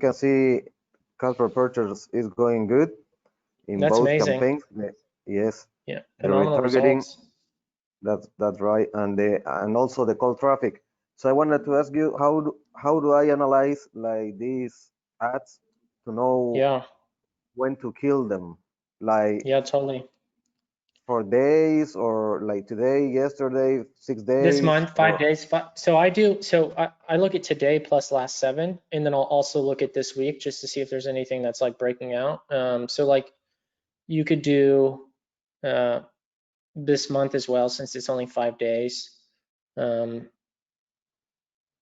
can see cost per purchase is going good in That's both amazing. campaigns. Yes, Yeah, the phenomenal retargeting, results. that's right, and also the cold traffic. So I wanted to ask you, how do I analyze like these ads to know Yeah, when to kill them? Like yeah, totally. for days, or like today, yesterday, six This days, month, 5 days. or So I look at today plus last 7, and then I'll also look at this week just to see if there's anything that's like breaking out. So like you could do uh, this month as well since it's only 5 days. Um,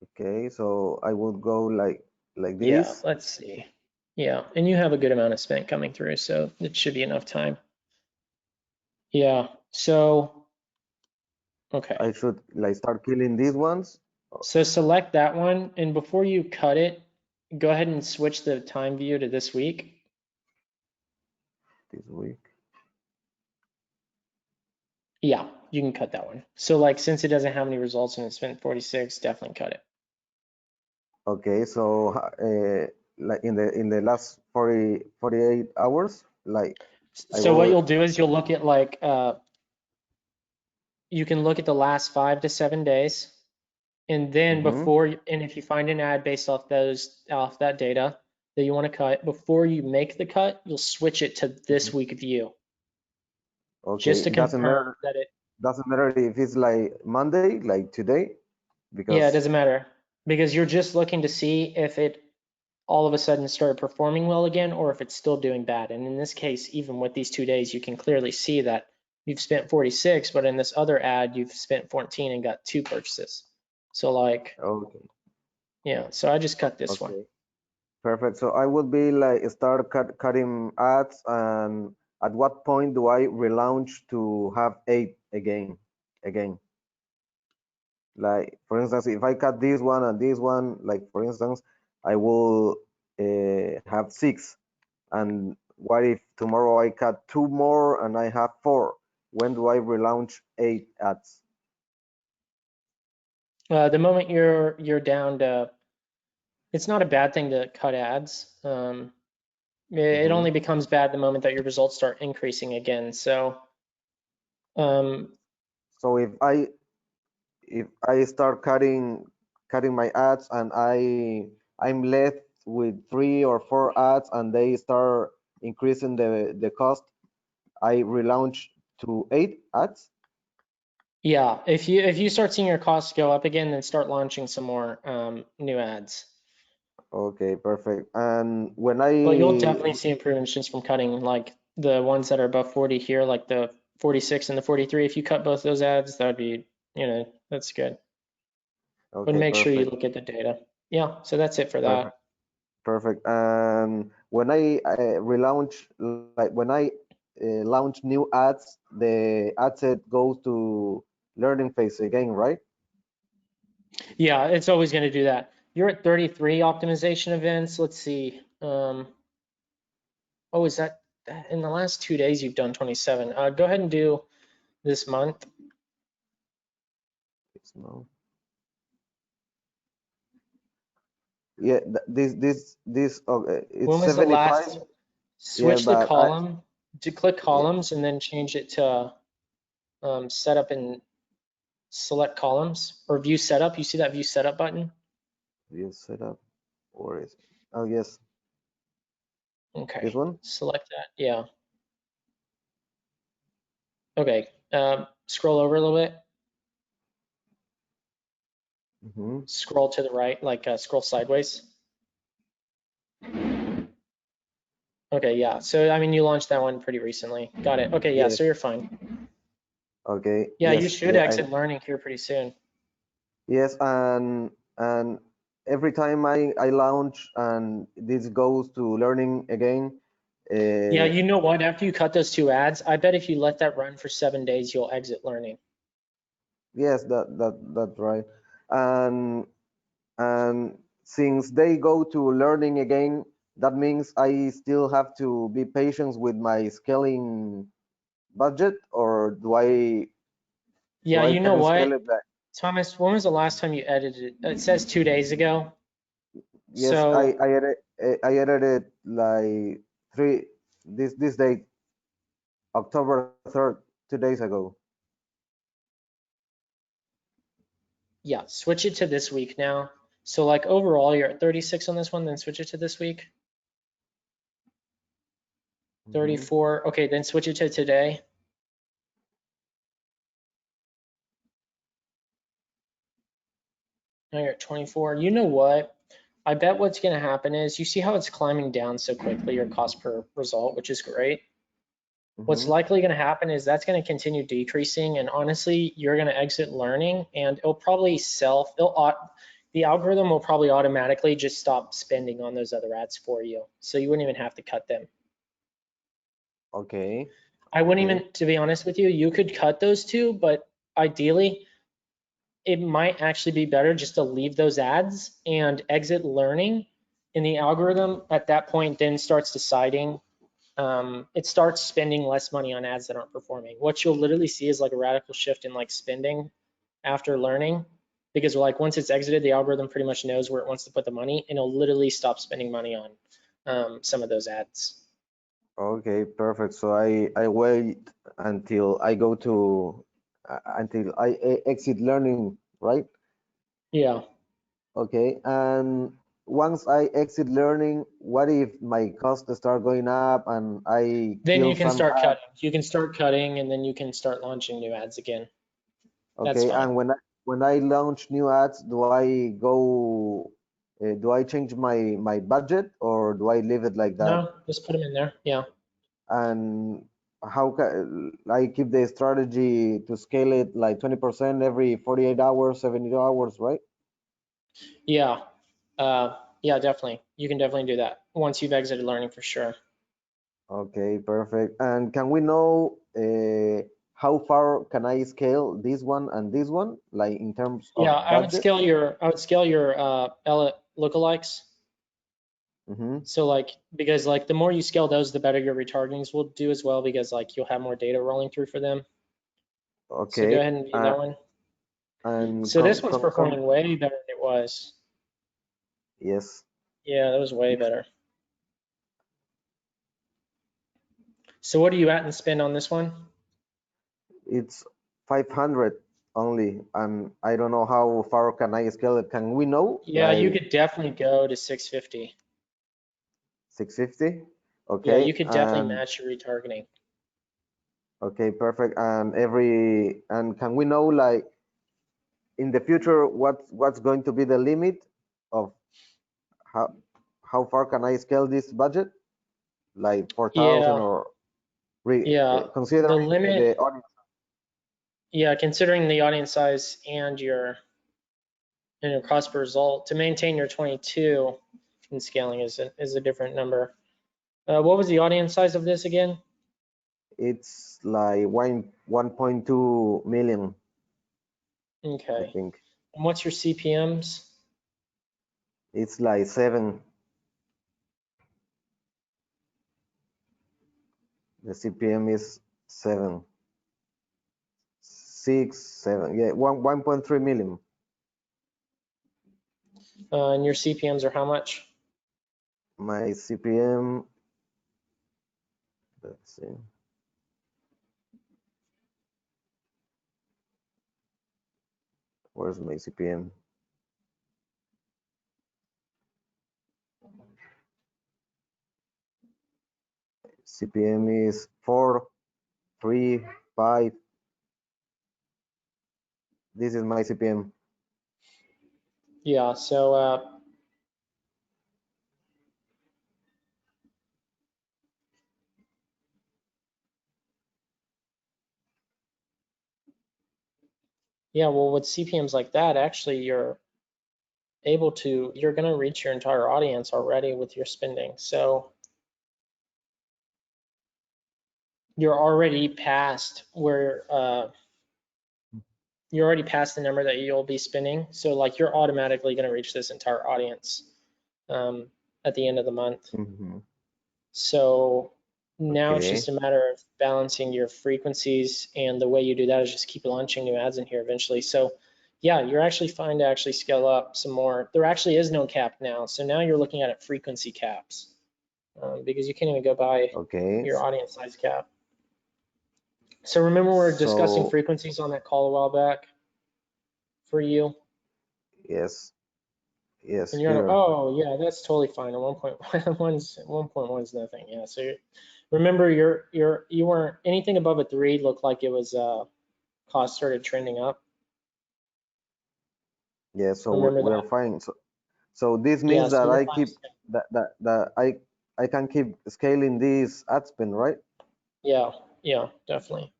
okay, so I would go like yeah, this. let's see. Yeah, and you have a good amount of spent coming through, so it should be enough time. Yeah, so okay. I should like start killing these ones So select that one, and before you cut it, go ahead and switch the time view to this week. this week. Yeah, you can cut that one. So like since it doesn't have any results and it's been 46, definitely cut it. Okay, so like in the last 48 hours, like I So what will. you'll do is you'll look at like you can look at the last 5 to 7 days, and then Mm-hmm. and if you find an ad based off that data that you want to cut, before you make the cut, you'll switch it to this week view just Okay, to confirm that it. doesn't matter if it's like Monday, like today, Yeah, it because doesn't matter because you're just looking to see if it all of a sudden started performing well again or if it's still doing bad. And in this case, even with these 2 days, you can clearly see that you've spent 46, but in this other ad, you've spent 14 and got 2 purchases. So like, okay, yeah, so I just cut this one. okay, perfect. So I would be like start cutting ads, and at what point do I relaunch to have eight again? Like for instance, if I cut this one and this one, like for instance, I will have six. And what if tomorrow I cut two more and I have four? When do I relaunch eight ads? The moment you're down to, it's not a bad thing to cut ads. It Hmm. only becomes bad the moment that your results start increasing again. So um, So if I start cutting my ads, and I'm left with three or four ads and they start increasing the cost, I relaunch to eight ads. yeah, if you start seeing your costs go up again, then start launching some more new ads. Okay, perfect. And when But you'll I definitely see improvements just from cutting like the ones that are above 40 here, like the 46 and the 43. If you cut both those ads, that would be, that's good. But okay, make sure you perfect, look at the data. Yeah, so that's it for perfect. that. Perfect. And when I relaunch, like when I launch new ads, the ad set goes to learning phase again, right? Yeah, it's always going to do that. You're at 33 optimization events. Let's see. Oh, is that in the last 2 days you've done 27? Go ahead and do this month. It's no. Yeah, this it's When was the 75. last? Yeah, Switch the but I column to click yeah, columns and then change it to setup and select columns or view setup. You see that view setup button? view setup, or is oh yes, this Okay, one. select that. Yeah. Okay. Scroll over a little bit. Mm-hmm. Scroll to the right, like scroll sideways. Okay, yeah. So I mean, you launched that one pretty recently. Got it. Okay, yeah. So Yes. you're fine. Okay. Yeah, you Yes. should Yeah. exit learning here pretty soon. Yes. And every time I launch and this goes to learning again. Yeah, Uh, you know what? After you cut those 2 ads, I bet if you let that run for 7 days, you'll exit learning. yes, that's right. And and since they go to learning again, that means I still have to be patient with my scaling budget, or do Yeah, I you know can scale what? it back? Thomas, when was the last time you edited? It says 2 days ago. Yes, I So edit. I added it like this date, October 3rd, 2 days ago. Yeah, switch it to this week now. So like overall, you're at 36 on this one, then switch it to this week. Hmm. 34. Okay, then switch it to today. Now you're at 24. You know what? I bet what's going to happen is you see how it's climbing down so quickly, your cost per result, which is great. What's Hmm. likely going to happen is that's going to continue decreasing. And honestly, you're going to exit learning and it'll probably the algorithm will probably automatically just stop spending on those other ads for you. So you wouldn't even have to cut them. Okay. I wouldn't Okay. even, to be honest with you, you could cut those two, but ideally, it might actually be better just to leave those ads and exit learning. And the algorithm at that point then starts deciding, it starts spending less money on ads that aren't performing. What you'll literally see is like a radical shift in like spending after learning, because like once it's exited, the algorithm pretty much knows where it wants to put the money and it'll literally stop spending money on some of those ads. Okay, perfect. So I wait until I go to until I exit learning, right? Yeah. Okay. And once I exit learning, what if my costs start going up and I Then kill you can some start ads? cutting. You can start cutting and then you can start launching new ads again. That's Okay. fine. And when I launch new ads, do I change my budget or do I leave it like that? No, just put them in there. Yeah. And how can I keep the strategy to scale it like 20% every 48 hours, 72 hours, right? Yeah. Yeah, definitely. You can definitely do that once you've exited learning for sure. Okay, perfect. And can we know how far can I scale this one and this one, like in terms Yeah, of budget? I would scale your lookalikes. Mm-hmm. So like because like the more you scale those, the better your retargetings will do as well because like you'll have more data rolling through for them. So go Okay. ahead and view that one. And So this one's performing way better than it was. yes, Yeah, that was way better. So what are you at in spend on this one? it's 500 only, and I don't know how far can I scale it. Can we know Yeah, you like could definitely go to 650. 650? Yeah, you Okay, could definitely and match your retargeting. okay, perfect. And can we know like in the future what's going to be the limit of how how far can I scale this budget? Like 4,000 Yeah, or yeah. The considering limit, the audience. yeah, considering the audience size and your cost per result to maintain your 22 in scaling is a different number. What was the audience size of this again? It's like 1.2 million, I Okay. think. And what's your CPMs? It's like seven. The CPM is seven, six, seven. Yeah, 1.3 million. And your CPMs are how much? My CPM, let's see. Where's my CPM? CPM is 4, 3, 5. This is my CPM. Yeah, so yeah, well, with CPMs like that, actually, you're going to reach your entire audience already with your spending. So you're already past where you're already past the number that you'll be spending. So like you're automatically going to reach this entire audience at the end of the month. Hmm. So now it's just Okay. a matter of balancing your frequencies, and the way you do that is just keep launching new ads in here eventually. So Yeah, you're actually fine to actually scale up some more. There actually is no cap now. So now you're looking at frequency caps because you can't even go by Okay. your audience size cap. So remember we're discussing So frequencies on that call a while back for you. yes, yes, And you're like, here. oh yeah, that's totally fine. And 1.1 is nothing. Yeah. So remember you weren't anything above a 3 looked like it was cost started trending up. Yeah, so Remember we're that? fine. So this Yeah, means so that you're I fine. keep that I can keep scaling this ad spend, right? Yeah, yeah, definitely.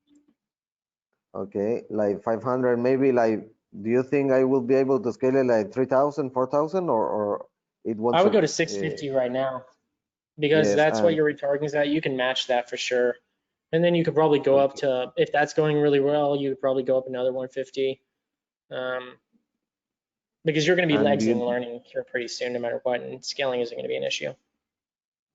Okay, like 500, maybe like, do you think I will be able to scale it like 3,000, 4,000, or it won't I would suck? go to 650 right now because Yes, that's what and your retargeting is at. You can match that for sure. And then you could probably go up okay, to, if that's going really well, you could probably go up another 150. Um, because you're going to be and do legs and you, learning here pretty soon, no matter what, and scaling isn't going to be an issue.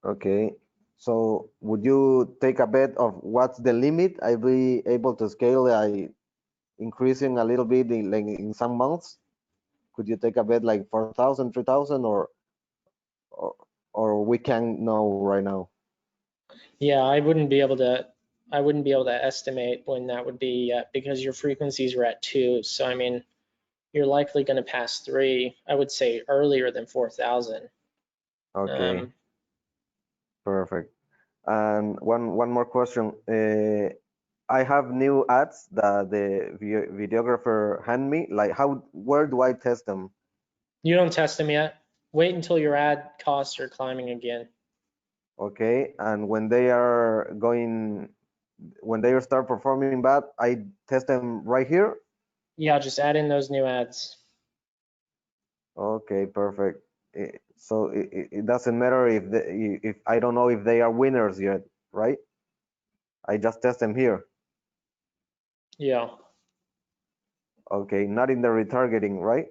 okay, so would you take a bet of what's the limit I be able to scale, like increasing a little bit in like in some months? Could you take a bet like 4,000, 3,000, or or we can't know right now? Yeah, I wouldn't be able to estimate when that would be because your frequencies are at 2. So I mean, you're likely going to pass 3. I would say earlier than 4,000. Okay, Um, perfect. And one more question. I have new ads that the videographer hand me. Like, where do I test them? you don't test them yet. Wait until your ad costs are climbing again. Okay, and when they start performing bad, I test them right here. Yeah, just add in those new ads. Okay, perfect. So it doesn't matter if I don't know if they are winners yet, right? I just test them here. Yeah, Okay, not in the retargeting, right?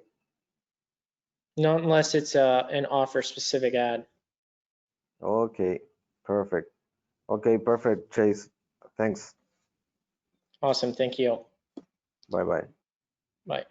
not unless it's an offer specific ad. Okay, perfect. Okay, perfect, Chase. Thanks. Awesome, thank you. Bye bye. Bye.